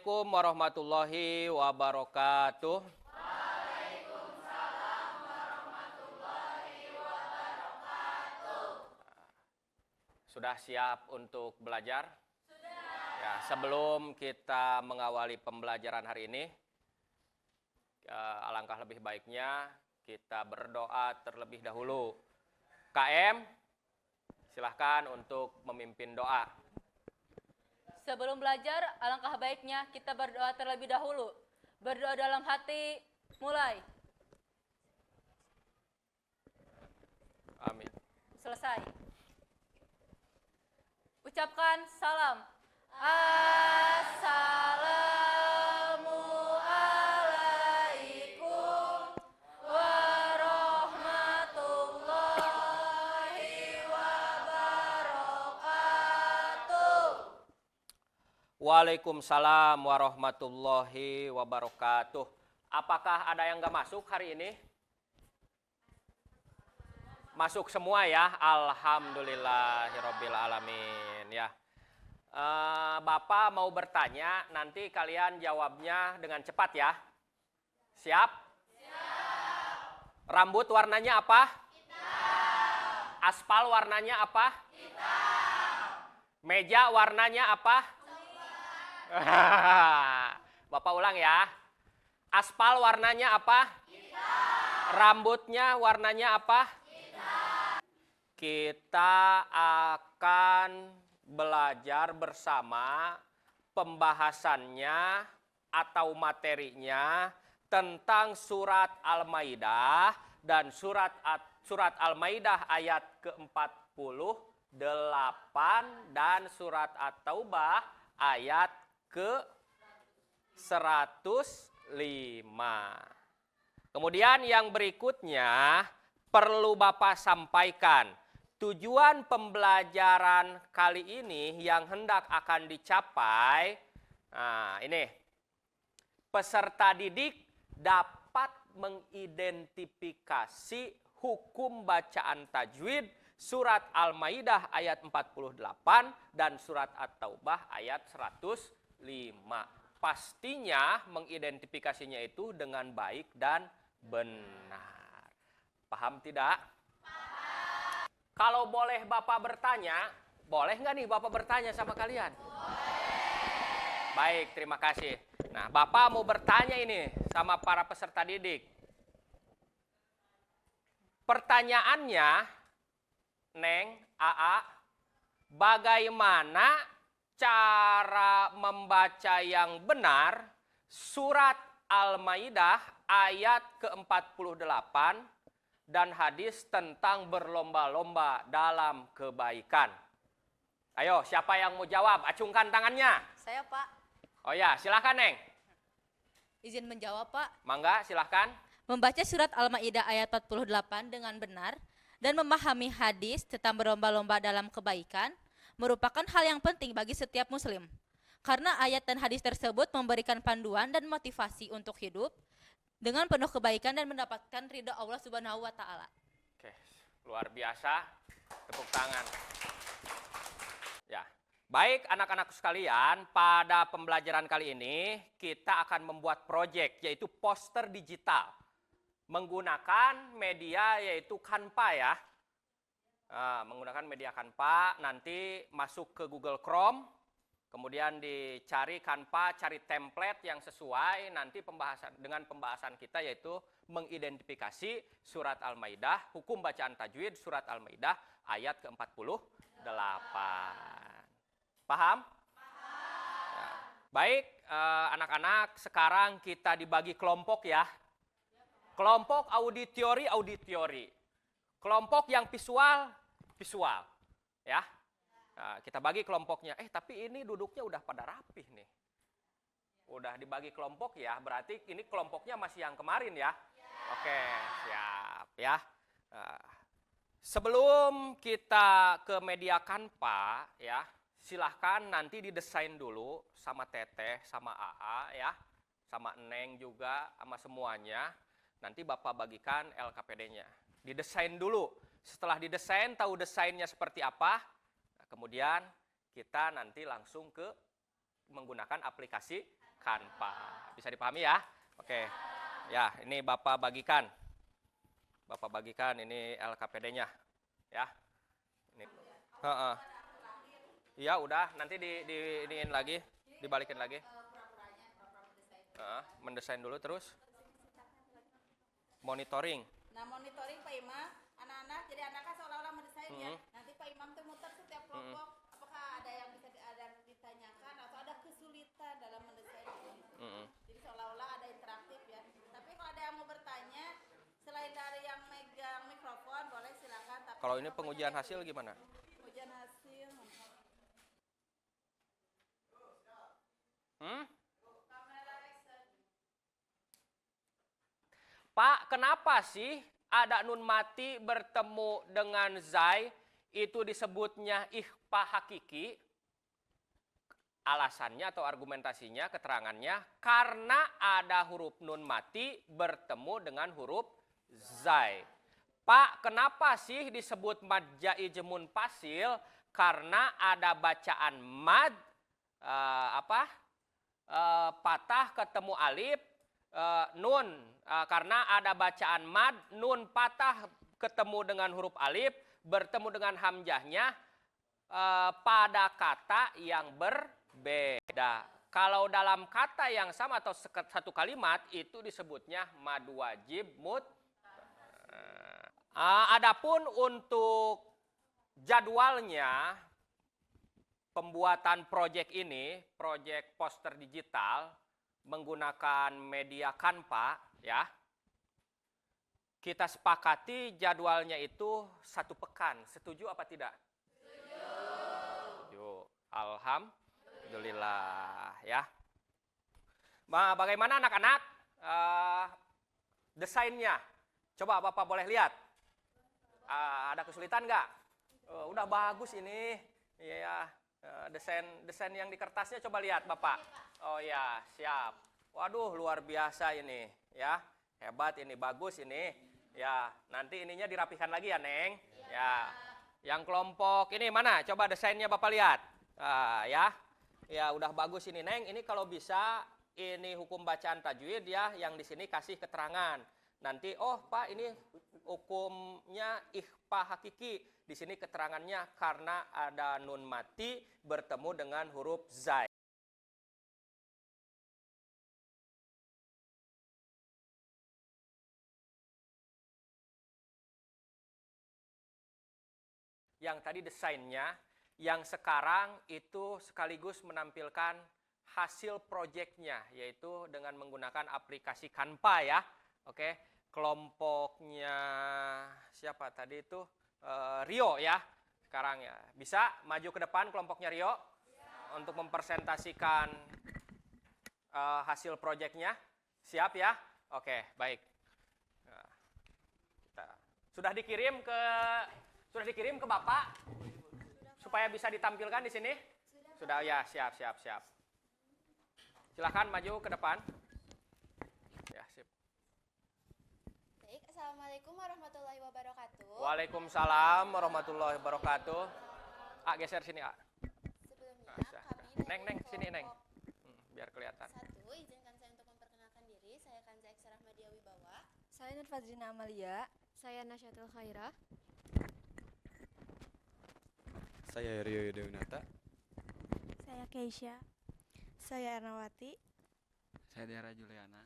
Assalamualaikum warahmatullahi wabarakatuh. Waalaikumsalam warahmatullahi wabarakatuh. Sudah siap untuk belajar? Sudah. Ya, sebelum kita mengawali pembelajaran hari ini, alangkah lebih baiknya kita berdoa terlebih dahulu. KM, silahkan untuk memimpin doa. Sebelum belajar, alangkah baiknya kita berdoa terlebih dahulu. Berdoa dalam hati, mulai. Amin. Selesai. Ucapkan salam. Assalamualaikum warahmatullahi wabarakatuh. Waalaikumsalam warahmatullahi wabarakatuh. Apakah ada yang nggak masuk hari ini? Masuk semua ya, alhamdulillahirabbil alamin ya. Bapak mau bertanya, nanti kalian jawabnya dengan cepat ya. Siap? Siap. Rambut warnanya apa? Hitam. Aspal warnanya apa? Hitam. Meja warnanya apa? Bapak ulang ya. Aspal warnanya apa? Hitam. Rambutnya warnanya apa? Hitam. Kita akan belajar bersama pembahasannya atau materinya tentang surat Al-Maidah dan surat Al-Maidah ayat ke-48 dan surat At-Taubah ayat ke-105. Kemudian yang berikutnya perlu Bapak sampaikan. Tujuan pembelajaran kali ini yang hendak akan dicapai, nah ini, peserta didik dapat mengidentifikasi hukum bacaan tajwid surat Al-Maidah ayat 48 dan surat At-Taubah ayat 105. Pastinya mengidentifikasinya itu dengan baik dan benar. Paham tidak? Kalau boleh Bapak bertanya, boleh nggak nih Bapak bertanya sama kalian? Boleh. Baik, terima kasih. Nah, Bapak mau bertanya ini sama para peserta didik. Pertanyaannya, Neng, AA, bagaimana cara membaca yang benar surat Al-Maidah ayat ke-48 dan hadis tentang berlomba-lomba dalam kebaikan? Ayo, siapa yang mau jawab? Acungkan tangannya. Saya, Pak. Oh ya, silahkan Neng. Izin menjawab, Pak. Mangga, silahkan. Membaca surat Al-Maidah ayat 48 dengan benar dan memahami hadis tentang berlomba-lomba dalam kebaikan merupakan hal yang penting bagi setiap muslim. Karena ayat dan hadis tersebut memberikan panduan dan motivasi untuk hidup dengan penuh kebaikan dan mendapatkan ridha Allah Subhanahu wa taala. Oke, luar biasa. Tepuk tangan. Ya. Baik anak-anak sekalian, pada pembelajaran kali ini kita akan membuat proyek yaitu poster digital menggunakan media yaitu Canva ya. Menggunakan media Canva, nanti masuk ke Google Chrome, kemudian dicari Canva, cari template yang sesuai, nanti dengan pembahasan kita yaitu mengidentifikasi surat Al-Maidah, hukum bacaan tajwid surat Al-Maidah ayat ke-48. Paham? Ya. Baik, anak-anak, sekarang kita dibagi kelompok ya. Kelompok auditori. Kelompok yang visual ya. Nah, kita bagi kelompoknya. Tapi ini duduknya udah pada rapih nih. Udah dibagi kelompok ya, berarti ini kelompoknya masih yang kemarin ya. Oke, siap ya. Sebelum kita ke media Canva ya, silahkan nanti didesain dulu sama Teteh, sama AA ya, sama Neng juga, sama semuanya. Nanti Bapak bagikan LKPD-nya. Didesain dulu. Setelah didesain, tahu desainnya seperti apa. Nah, kemudian kita nanti langsung ke menggunakan aplikasi kanpa. Bisa dipahami ya? Oke. Ya, ini Bapak bagikan. Bapak bagikan ini LKPD-nya. Ya. Ini. Heeh. Iya, udah. Nanti iniin lagi, dibalikin lagi. Mendesain dulu terus. Monitoring. Nah, monitoring Pak Imam, anak-anak, jadi anak-anak seolah-olah mendesain ya. Nanti Pak Imam tuh muter setiap kelompok, apakah ada yang bisa ada ditanyakan atau ada kesulitan dalam mendesain ini. Jadi seolah-olah ada interaktif ya. Tapi kalau ada yang mau bertanya, selain dari yang megang mikrofon, boleh silakan. Tapi Kalau ini pengujian hasil gimana? pengujian hasil. Pak, kenapa sih ada nun mati bertemu dengan zai itu disebutnya ikhfa hakiki? Alasannya atau argumentasinya, keterangannya, karena ada huruf nun mati bertemu dengan huruf zai. Pak, kenapa sih disebut mad jai jemun pasil? Karena ada bacaan mad patah ketemu alif, nun, karena ada bacaan mad, nun patah ketemu dengan huruf alif, bertemu dengan hamzahnya pada kata yang berbeda. Kalau dalam kata yang sama atau satu kalimat itu disebutnya mad wajib adapun untuk jadwalnya pembuatan proyek ini, proyek poster digital menggunakan media Canva ya. Kita sepakati jadwalnya itu 1 pekan. Setuju apa tidak? Setuju. Alhamdulillah ya. Bagaimana anak-anak desainnya? Coba Bapak boleh lihat. Ada kesulitan nggak? Udah bagus ini. Iya, desain yang di kertasnya coba lihat Bapak. Oh ya, siap. Waduh, luar biasa ini ya. Hebat ini, bagus ini. Ya, nanti ininya dirapikan lagi ya, Neng. Ya. Yang kelompok ini mana? Coba desainnya Bapak lihat. Ya. Ya, udah bagus ini, Neng. Ini kalau bisa ini hukum bacaan tajwid ya, yang di sini kasih keterangan. Nanti, oh Pak, ini hukumnya ikhfa hakiki. Di sini keterangannya karena ada nun mati bertemu dengan huruf zai. Yang tadi desainnya, yang sekarang itu sekaligus menampilkan hasil proyeknya, yaitu dengan menggunakan aplikasi Canva ya. Oke, kelompoknya siapa tadi itu? Rio ya, sekarang ya. Bisa maju ke depan kelompoknya Rio untuk mempresentasikan hasil proyeknya. Siap ya? Oke, baik. Nah, sudah dikirim ke Bapak supaya bisa ditampilkan di sini? Sudah ya, siap. Silakan maju ke depan. Ya, sip. Baik, Assalamualaikum warahmatullahi wabarakatuh. Waalaikumsalam warahmatullahi wabarakatuh. Geser sini, Sebelumnya Bisa. kami dari Neng, sini, Neng. kelompok Biar kelihatan. 1, izinkan saya untuk memperkenalkan diri. Saya Kanza Ekstra Rahmadia Wibawa. Saya Nur Fazrina Amalia. Saya Nasyatul Khairah. Saya Rio Yudhawinata. Saya Keisha. Saya Ernawati. Saya Dera Juliana.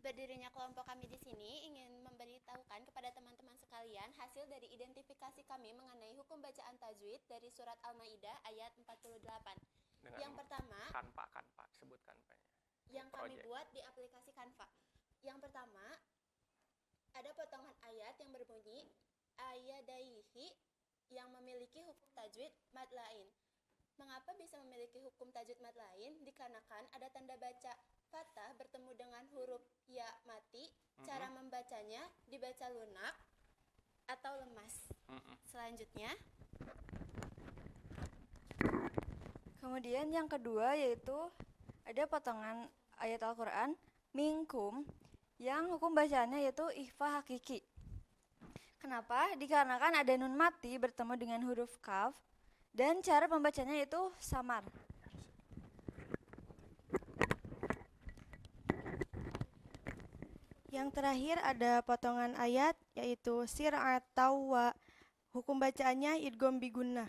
Berdirinya kelompok kami di sini ingin memberitahukan kepada teman-teman sekalian hasil dari identifikasi kami mengenai hukum bacaan tajwid dari surat Al-Maidah ayat 48. Yang pertama, Canva, sebut Canva-nya. yang kami Project. buat di aplikasi Canva. Yang pertama, ada potongan ayat yang berbunyi ayadaihi yang memiliki hukum tajwid mad lain. Mengapa bisa memiliki hukum tajwid mad lain? Dikarenakan ada tanda baca fathah bertemu dengan huruf ya mati. Cara membacanya dibaca lunak atau lemas. Selanjutnya, Kemudian yang kedua yaitu ada potongan ayat Al-Quran minkum yang hukum bacaannya yaitu ikhfa hakiki. Kenapa? Dikarenakan ada nun mati bertemu dengan huruf kaf Dan cara membacanya itu samar. Yang terakhir ada potongan ayat yaitu sir atau wa. Hukum bacaannya idgham bigunnah.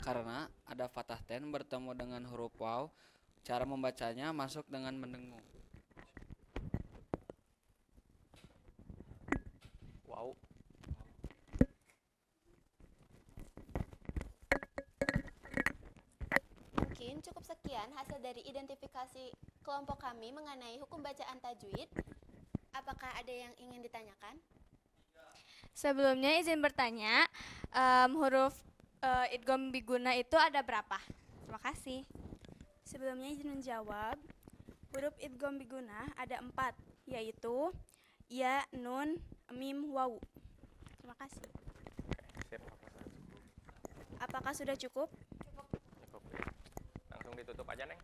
Karena ada fathah ten bertemu dengan huruf waw, cara membacanya masuk dengan mendengung. Wow. Mungkin cukup sekian hasil dari identifikasi kelompok kami mengenai hukum bacaan tajwid. Apakah ada yang ingin ditanyakan? Sebelumnya izin bertanya, huruf idgham biguna itu ada berapa? Terima kasih. Sebelumnya izin menjawab. Huruf idgham bigunnah ada 4, yaitu ya, nun, mim, waw. Terima kasih. Sip. Apakah sudah cukup? Cukup ya. Langsung ditutup aja, Neng.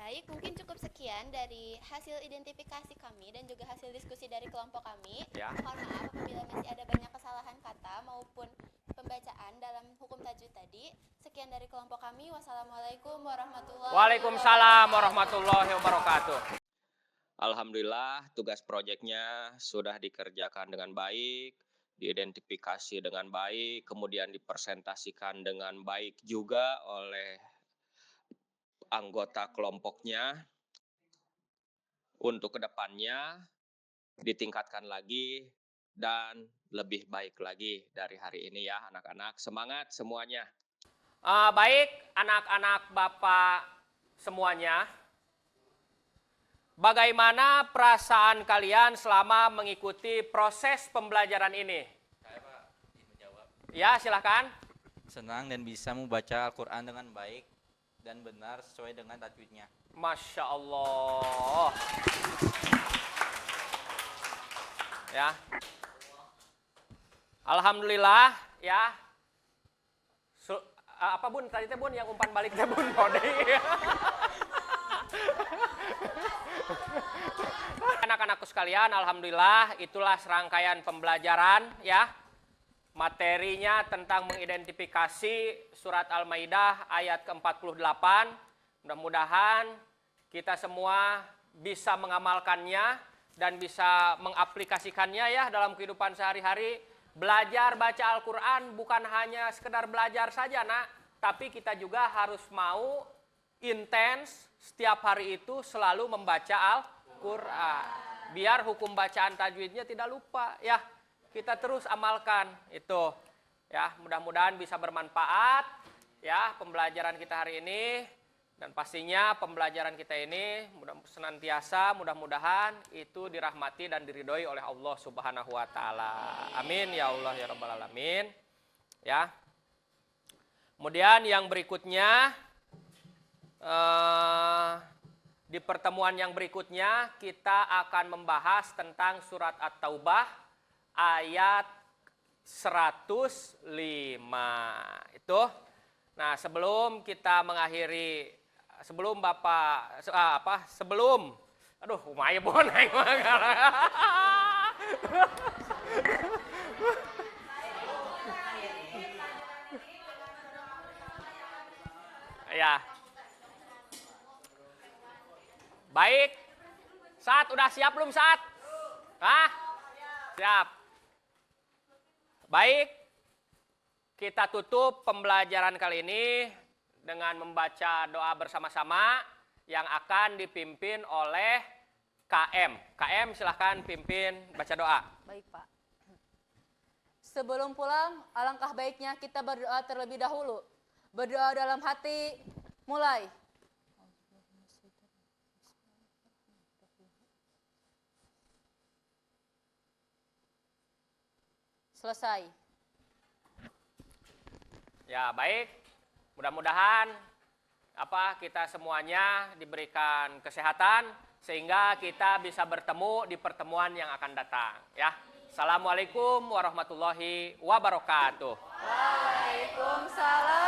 Baik, mungkin cukup sekian dari hasil identifikasi kami dan juga hasil diskusi dari kelompok kami. Ya. Mohon maaf apabila masih ada banyak kesalahan kata maupun pembacaan dalam hukum tajwid tadi. Sekian dari kelompok kami. Wassalamualaikum warahmatullahi wabarakatuh. Waalaikumsalam warahmatullahi wabarakatuh. Alhamdulillah tugas proyeknya sudah dikerjakan dengan baik, diidentifikasi dengan baik, kemudian dipresentasikan dengan baik juga oleh anggota kelompoknya. Untuk kedepannya ditingkatkan lagi dan lebih baik lagi dari hari ini ya anak-anak. Semangat semuanya. Baik anak-anak Bapak semuanya. Bagaimana perasaan kalian selama mengikuti proses pembelajaran ini? Saya Pak, ingin menjawab. Ya, silahkan. Senang dan bisa membaca Al-Quran dengan baik dan benar sesuai dengan tajwidnya. Masya Allah. Ya. Alhamdulillah ya. Apa Bun? Tadi teh Bun yang umpan balik teh Bun Bode. Anak-anakku sekalian, alhamdulillah itulah serangkaian pembelajaran ya. Materinya tentang mengidentifikasi surat Al-Maidah ayat ke-48. Mudah-mudahan kita semua bisa mengamalkannya dan bisa mengaplikasikannya ya dalam kehidupan sehari-hari. Belajar baca Al-Quran bukan hanya sekedar belajar saja nak, tapi kita juga harus mau intens setiap hari itu selalu membaca Al-Quran. Biar hukum bacaan tajwidnya tidak lupa ya. Kita terus amalkan itu ya, mudah-mudahan bisa bermanfaat ya pembelajaran kita hari ini, dan pastinya pembelajaran kita ini mudah-mudahan itu dirahmati dan diridhoi oleh Allah Subhanahu wa taala. Amin ya Allah ya rabbal alamin. Ya. Kemudian yang berikutnya di pertemuan yang berikutnya kita akan membahas tentang surat At-Taubah ayat 105 itu. Nah, sebelum kita mengakhiri, sebelum Bapak sebelum aduh umaya bon aing mah. Ya. Baik. Saat udah siap belum Saat? Hah? Siap. Baik, kita tutup pembelajaran kali ini dengan membaca doa bersama-sama yang akan dipimpin oleh KM. KM silahkan pimpin baca doa. Baik Pak. Sebelum pulang, alangkah baiknya kita berdoa terlebih dahulu. Berdoa dalam hati, mulai. Selesai. Ya, baik. Mudah-mudahan kita semuanya diberikan kesehatan sehingga kita bisa bertemu di pertemuan yang akan datang, ya. Assalamualaikum warahmatullahi wabarakatuh. Waalaikumsalam